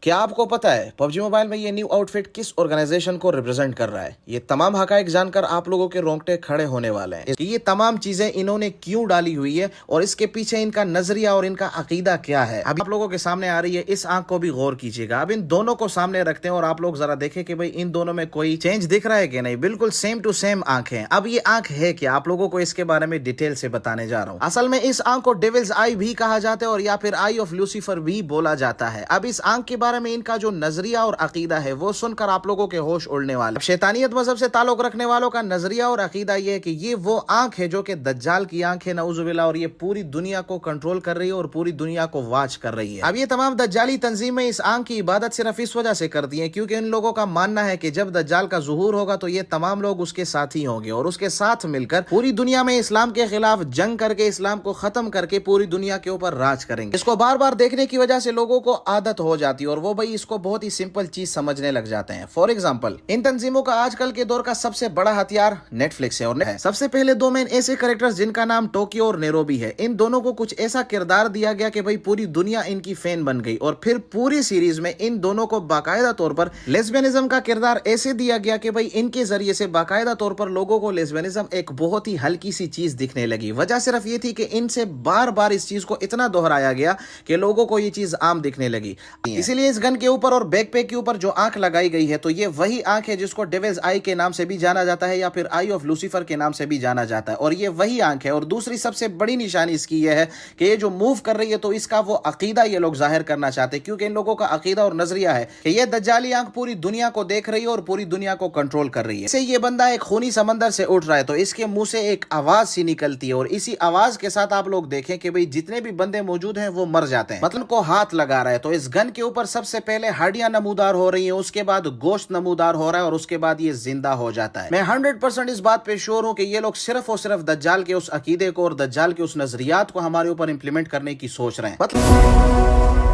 क्या आपको पता है पबजी मोबाइल में ये न्यू आउटफिट किस ऑर्गेनाइजेशन को रिप्रेजेंट कर रहा है? ये तमाम हकाइक जानकर आप लोगों के रोंगटे खड़े होने वाले हैं कि ये तमाम चीजें इन्होंने क्यों डाली हुई है और इसके पीछे इनका नजरिया और इनका अकीदा क्या है। अभी आप लोगों के सामने आ रही है, इस आंख को भी गौर कीजिएगा। अब इन दोनों को सामने रखते हैं और आप लोग जरा देखें कि भाई इन दोनों में कोई चेंज दिख रहा है कि नहीं। बिल्कुल सेम टू सेम आंख है। अब ये आंख है क्या, आप लोगों को इसके बारे में डिटेल से बताने जा रहा हूँ। असल में इस आंख को डेविल्स आई भी कहा जाता है और या फिर आई ऑफ लूसीफर भी बोला जाता है। अब इस आंख के बारे में इनका जो नजरिया और अकीदा है वो सुनकर आप लोगों के होश उड़ने वाले। शैतानियत मजहब से ताल्लुक रखने वालों का नजरिया और अकीदा ये है कि ये वो आंख है जो कि दज्जाल की आंख है, नऊजुबिल्लाह, और ये पूरी दुनिया को कंट्रोल कर रही है और पूरी दुनिया को वाच कर रही है। अब ये तमाम दज्जाली तंजीमें इस आंख की इबादत सिर्फ इस वजह से करती हैं क्योंकि इन लोगों का मानना है कि जब दज्जाल का ज़ुहूर होगा तो ये तमाम लोग उसके साथ ही होंगे और उसके साथ मिलकर पूरी दुनिया में इस्लाम के खिलाफ जंग करके इस्लाम को खत्म करके पूरी दुनिया के ऊपर राज करेंगे। इसको बार बार देखने की वजह से लोगों को आदत हो जाती है और वो भाई इसको बहुत ही सिंपल चीज समझने लग जाते हैं। फॉर एग्जाम्पल, इन तंजीमों का आजकल के दौर का सबसे बड़ा हथियार नेटफ्लिक्स है। और सबसे पहले दो मेन ऐसे कैरेक्टर्स जिनका नाम टोक्यो और नैरोबी है, इन दोनों को कुछ ऐसा किरदार दिया गया कि भाई पूरी दुनिया इनकी फैन बन गई और फिर पूरी सीरीज में इन दोनों को बाकायदा तौर पर लेस्बियनिज्म का किरदार ऐसे दिया गया कि भाई इनके जरिए से बाकायदा तौर पर लोगों को लेस्बियनिज्म एक बहुत ही हल्की सी चीज दिखने लगी। वजह सिर्फ ये थी कि इनसे बार बार इस चीज को इतना दोहराया गया कि लोगों को ये चीज आम दिखने लगी। इसीलिए इस गन के ऊपर और बैकपैक के ऊपर जो आंख लगाई गई है तो ये वही आंख है जिसको डेविल्स आई के नाम से भी जाना जाता है या फिर आई ऑफ लूसीफर के नाम से भी जाना जाता है, और ये वही आंख है। और दूसरी सबसे बड़ी निशानी इसकी ये है कि ये जो मूव कर रही है तो इसका वो अकीदा ये लोग जाहिर करना चाहते हैं क्योंकि इन लोगों का अकीदा और नजरिया है कि ये दज्जाली आंख पूरी दुनिया को देख रही है और पूरी दुनिया को कंट्रोल कर रही है। इसे ये बंदा एक खूनी समंदर से उठ रहा है तो इसके मुंह से एक आवाज सी निकलती है और इसी आवाज के साथ आप लोग देखें कि भाई जितने भी बंदे मौजूद हैं वो मर जाते हैं, मतलब को हाथ लगा रहा है। तो इस गन के ऊपर सबसे पहले हड्डियां नमूदार हो रही है, उसके बाद गोश्त नमूदार हो रहा है और उसके बाद ये जिंदा हो जाता है। मैं 100% इस बात पे श्योर हूं कि ये लोग सिर्फ और सिर्फ दज्जाल के उस अकीदे को और दज्जाल के उस नजरियात को हमारे ऊपर इंप्लीमेंट करने की सोच रहे हैं।